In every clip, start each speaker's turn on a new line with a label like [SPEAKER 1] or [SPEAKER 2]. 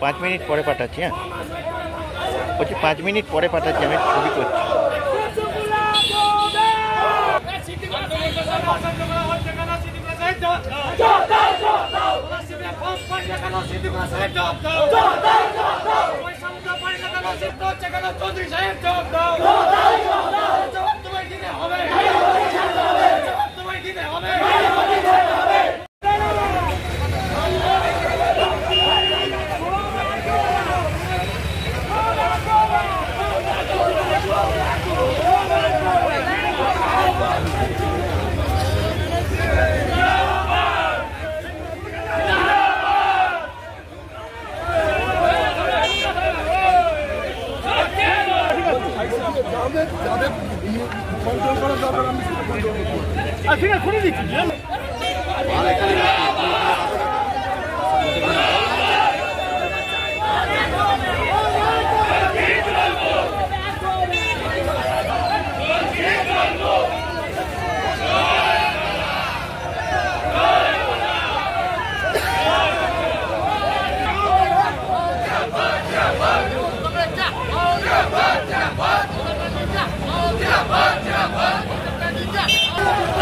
[SPEAKER 1] पाँच मिनट पर पाठाচ্ছি হ্যাঁ বলছি 5 মিনিট পরে পাঠাচ্ছি আমি ছবি করছি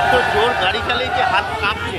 [SPEAKER 1] এত জোর গাড়ি চালিয়ে যে হাত কাঁপছে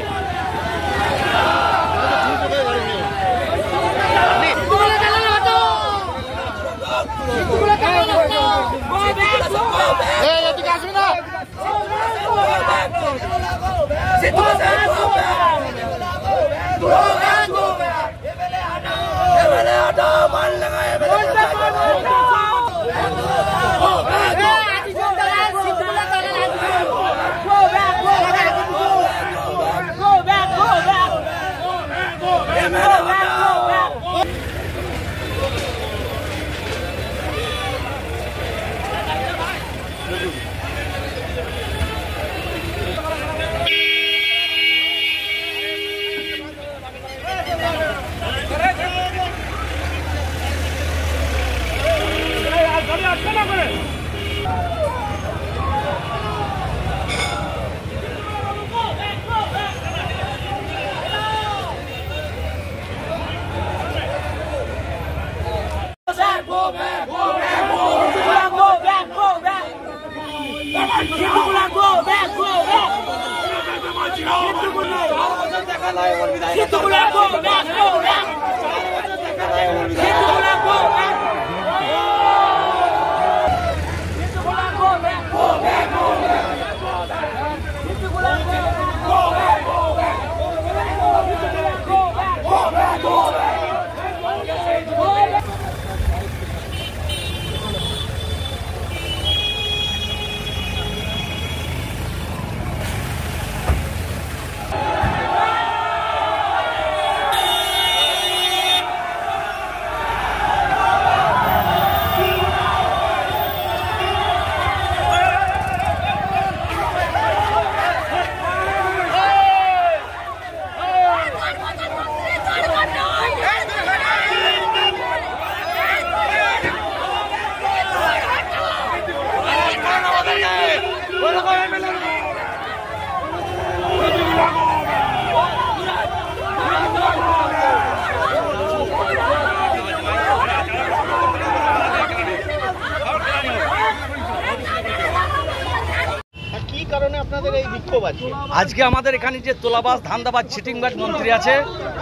[SPEAKER 2] आज के हमारे एखाने जे तोलाबाज धांदाबाज चिटिंगबाज मंत्री आछे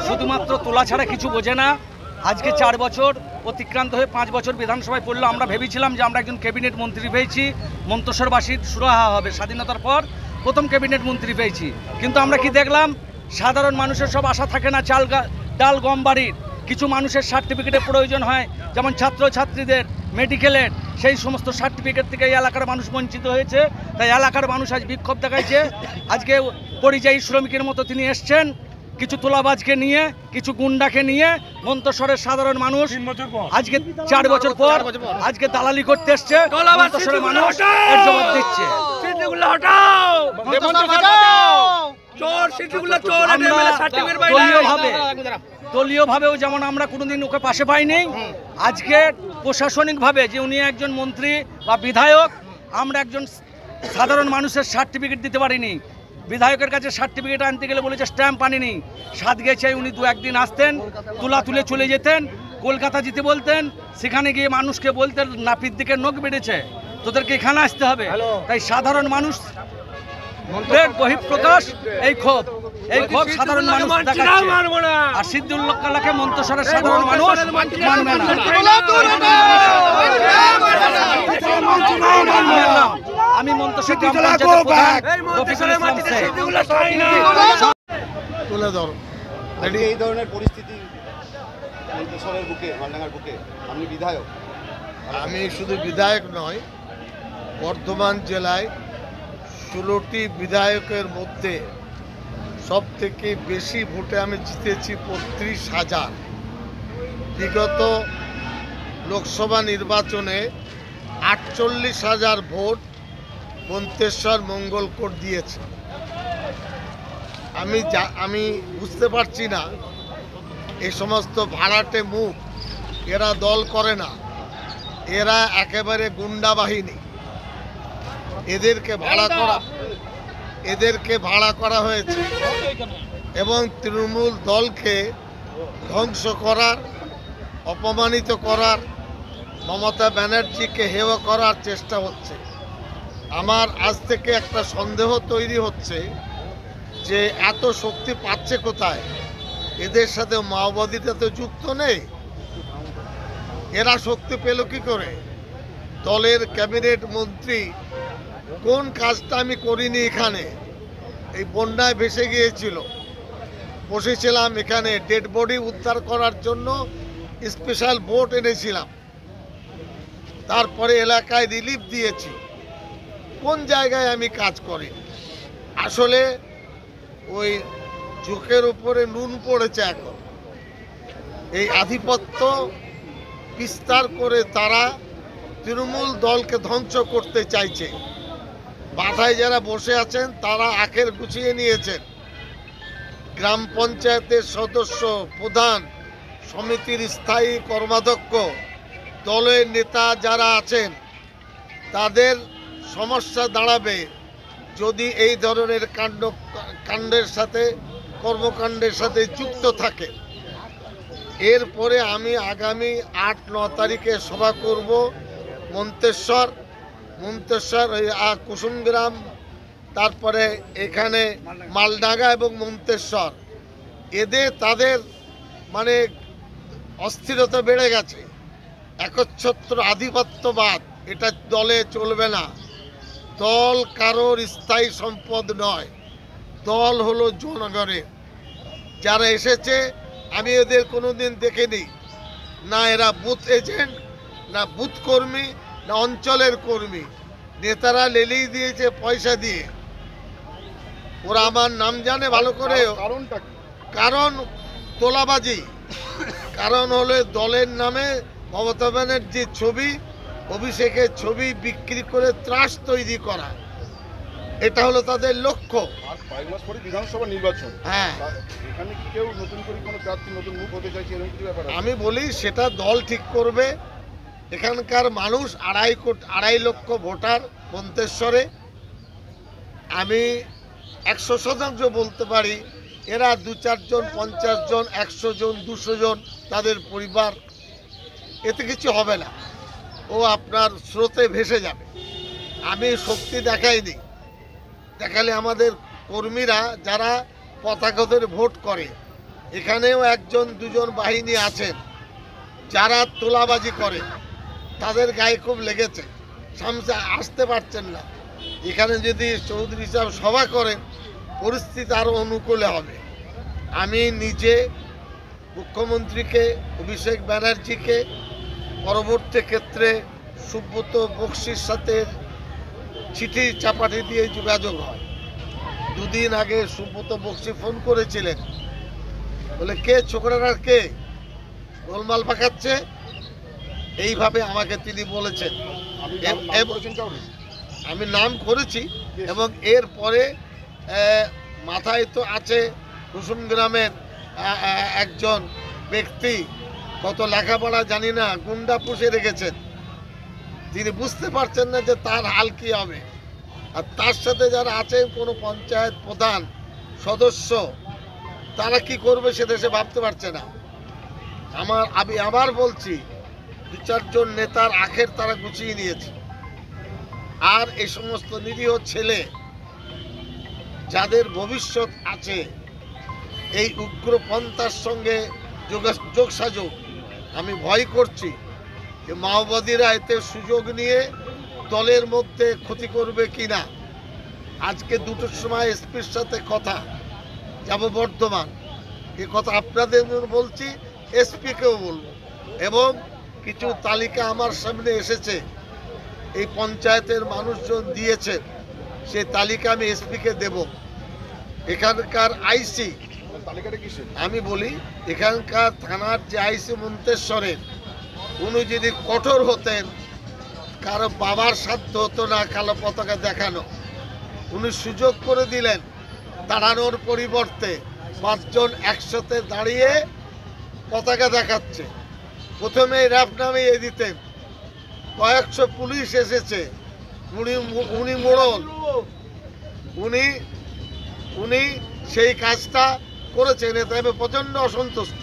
[SPEAKER 2] शुधुमात्र तोला छाड़ा किछु बोझे ना। आज के 4 बछर अतिक्रांत हये 5 बछर विधानसभाय पड़लो। आमरा भेबेछिलाम जे आमरा एकजन कैबिनेट मंत्री पेयेछि, मन्तेश्वरबासीर सुराहा होबे, स्वाधीनतार पर प्रथम कैबिनेट मंत्री पेयेछि। किन्तु आमरा कि देखलाम সাধারণ মানুষের সব আশা থাকে না ডাল গম বাড়ির। কিছু মানুষের সার্টিফিকেটের প্রয়োজন হয়, যেমন ছাত্রছাত্রীদের, মেডিকেলের, সেই সমস্ত সার্টিফিকেট থেকে এই এলাকার মানুষ বঞ্চিত হয়েছে। তাই এলাকার মানুষ আজ বিক্ষোভ দেখাইছে। আজকে পরিযায়ী শ্রমিকের মতো তিনি এসছেন, কিছু তোলাবাজকে নিয়ে, কিছু গুন্ডাকে নিয়ে। মন্তেশ্বরের সাধারণ মানুষ আজকে 4 বছর পর আজকে দালালি করতে এসছে। মন্তেশ্বরের মানুষ এর জবাব দিচ্ছে। দলীয়ভাবেও যেমন আমরা কোনোদিন ওকে পাশে পাইনি, আজকে প্রশাসনিকভাবে যে উনি একজন মন্ত্রী বা বিধায়ক, আমরা একজন সাধারণ মানুষের সার্টিফিকেট দিতে পারিনি। বিধায়কের কাছে সার্টিফিকেট আনতে গেলে বলেছে স্ট্যাম্প আনিনি। সাত গেছে উনি 2-1 দিন আসতেন, তুলে চলে যেতেন, কলকাতা যেতে বলতেন। সেখানে গিয়ে মানুষকে বলতেন নাপিত দিকে নখ বেড়েছে, তোদেরকে এখানে আসতে হবে। তাই সাধারণ মানুষ বহিঃপ্রকাশ এই ক্ষোভ সাধারণ মানুষ দেখাচ্ছে। আর সিদ্দিউল্লাহকে মন্তেশ্বরের সাধারণ মানুষ মানবে না। আমি মন্তেশ্বর গ্রাম পঞ্চায়েতের প্রধান রফিকুল ইসলাম শেখ।
[SPEAKER 3] তুলে ধরো
[SPEAKER 4] এই ধরনের পরিস্থিতি মন্তেশ্বরের বুকে, মালডাঙ্গার বুকে, আপনি বিধায়ক।
[SPEAKER 3] আমি শুধু বিধায়ক নয়, বর্ধমান জেলায় 16টি বিধায়কের মধ্যে সব থেকে বেশি ভোটে আমি জিতেছি 35,000। বিগত লোকসভা নির্বাচনে 48,000 ভোট মন্তেশ্বর মঙ্গলকোট দিয়েছে। আমি বুঝতে পারছি না, এই সমস্ত ভাড়াটে মুখ, এরা দল করে না, এরা একেবারে গুন্ডা বাহিনী। এদেরকে ভাড়া করা হয়েছে এবং তৃণমূল দলকে ধ্বংস করার, অপমানিত করার, মমতা ব্যানার্জিকে হেয় করার চেষ্টা হচ্ছে। আমার আজ থেকে একটা সন্দেহ তৈরি হচ্ছে যে এত শক্তি পাচ্ছে কোথায়? এদের সাথে মাওবাদীটা তো যুক্ত নেই, এরা শক্তি পেল কি করে? দলের ক্যাবিনেট মন্ত্রী কোন কাজটা আমি করিনি এখানে? এই বন্যায় ভেসে গিয়েছিল, বসেছিলাম এখানে ডেড বডি উদ্ধার করার জন্য, স্পেশাল বোট এনেছিলাম, তারপরে এলাকায় রিলিফ দিয়েছি। কোন জায়গায় আমি কাজ করি? আসলে ওই চোখের উপরে নুন পড়েছে এখন। এই আধিপত্য বিস্তার করে তারা তৃণমূল দলকে ধ্বংস করতে চাইছে। মাথায় যারা বসে আছেন তারা আখের গুছিয়ে নিয়েছেন। গ্রাম পঞ্চায়েতের সদস্য, প্রধান, সমিতির স্থায়ী কর্মাধ্যক্ষ, দলের নেতা যারা আছেন, তাদের সমস্যা দাঁড়াবে যদি এই ধরনের কাণ্ডের সাথে, কর্মকাণ্ডের সাথে যুক্ত থাকে। এরপরে আমি আগামী 8-9 তারিখে সভা করব মন্তেশ্বর, কুসুমগ্রাম, তারপরে এখানে মালডাঙ্গা এবং মন্তেশ্বর। তাদের মানে অস্থিরতা বেড়ে গেছে, একচ্ছত্র আধিপত্যবাদ, এটা দলে চলবে না। দল কারোর স্থায়ী সম্পদ নয়, দল হলো জনগণের। যারা এসেছে আমি এদের কোনোদিন দেখিনি, না এরা বুথ এজেন্ট, না বুথ কর্মী, না অঞ্চলের কর্মী। নেতারা লেলিয়ে দিয়েছে পয়সা দিয়ে। ওরা আমার নাম জানে ভালো করে। কারণ তোলাবাজি, কারণ হলো দলের নামে মমতা ব্যানার্জির ছবি, অভিষেকের ছবি বিক্রি করে ত্রাস তৈরি করা, এটা হলো তাদের লক্ষ্য।
[SPEAKER 4] আর কয়েক মাস পরে বিধানসভা নির্বাচন,
[SPEAKER 3] হ্যাঁ,
[SPEAKER 4] এখানে কি কেউ নতুন করে কোনো প্রার্থী, নতুন মুখ হতে চাইছে, এরকম কিছু ব্যাপার?
[SPEAKER 3] আমি বলি সেটা দল ঠিক করবে। এখানকার মানুষ 2.5 লক্ষ ভোটার মন্তেশ্বরে। আমি 100% বলতে পারি এরা 2-4 জন, 50 জন, 100 জন, 200 জন তাদের পরিবার, এতে কিছু হবে না। ও আপনার স্রোতে ভেসে যাবে। আমি শক্তি দেখাইনি, দেখালে আমাদের কর্মীরা যারা পতাকা ধরে ভোট করে, এখানেও 1-2 বাহিনী আছেন যারা তোলাবাজি করে, তাদের গায়ে খুব লেগেছে, সামনে আসতে পারছেন না। এখানে যদি চৌধুরী সাহেব সভা করেন পরিস্থিতি আরও অনুকূলে হবে। আমি নিজে মুখ্যমন্ত্রীকে, অভিষেক ব্যানার্জিকে, পরবর্তী ক্ষেত্রে সুব্রত বক্সির সাথে চিঠি চাপাটি দিয়ে যোগাযোগ হয়। দুদিন আগে সুব্রত বক্সি ফোন করেছিলেন, বলে কে ছোকরার কে গোলমাল পাকাচ্ছে, এইভাবে আমাকে তিনি বলেছেন।
[SPEAKER 4] আপনি নাম করেছেন কাউকে?
[SPEAKER 3] আমি নাম করেছি এবং এরপরে মাথায় তো আছে কুসুম গ্রামের একজন ব্যক্তি, কত লেখাপড়া জানি না, গুন্ডা পুষে রেখেছেন। তিনি বুঝতে পারছেন না যে তার হাল কি হবে। আর তার সাথে যারা আছেন কোনো পঞ্চায়েত প্রধান সদস্য, তারা কি করবে সেটা সে ভাবতে পারছে না। আমি আবার বলছি, 2-4 নেতার আখের তারা গুছিয়ে নিয়েছে। আর এই সমস্ত নিরীহ ছেলে যাদের ভবিষ্যৎ আছে, এই উগ্রপন্থার সঙ্গে যোগসাযোগ, আমি ভয় করছি যে মাওবাদীরা এতে সুযোগ নিয়ে দলের মধ্যে ক্ষতি করবে কিনা। আজকে 2টোর সময় এসপির সাথে কথা, যাব বর্ধমান, এ কথা আপনাদের বলছি, এসপিকেও বলবো। এবং কিছু তালিকা আমার সামনে এসেছে, এই পঞ্চায়েতের মানুষজন দিয়েছেন, সেই তালিকা আমি এসপিকে দেব। এখানকার আইসি,
[SPEAKER 4] তালিকাটা কিসের?
[SPEAKER 3] আমি বলি, এখানকার থানার যে আইসি মন্তেশ্বরের, উনি যদি কঠোর হতেন, কারো বাবার সাধ্য হতো না কালো পতাকা দেখানো। উনি সুযোগ করে দিলেন, দাঁড়ানোর পরিবর্তে 5 জন একসাথে দাঁড়িয়ে পতাকা দেখাচ্ছে। প্রথমে র্যাপ নামিয়ে দিতেন, কয়েকশো পুলিশ এসেছে, উনি মোড়ল, উনি সেই কাজটা করেছেন। এতে আমি প্রচণ্ড অসন্তুষ্ট।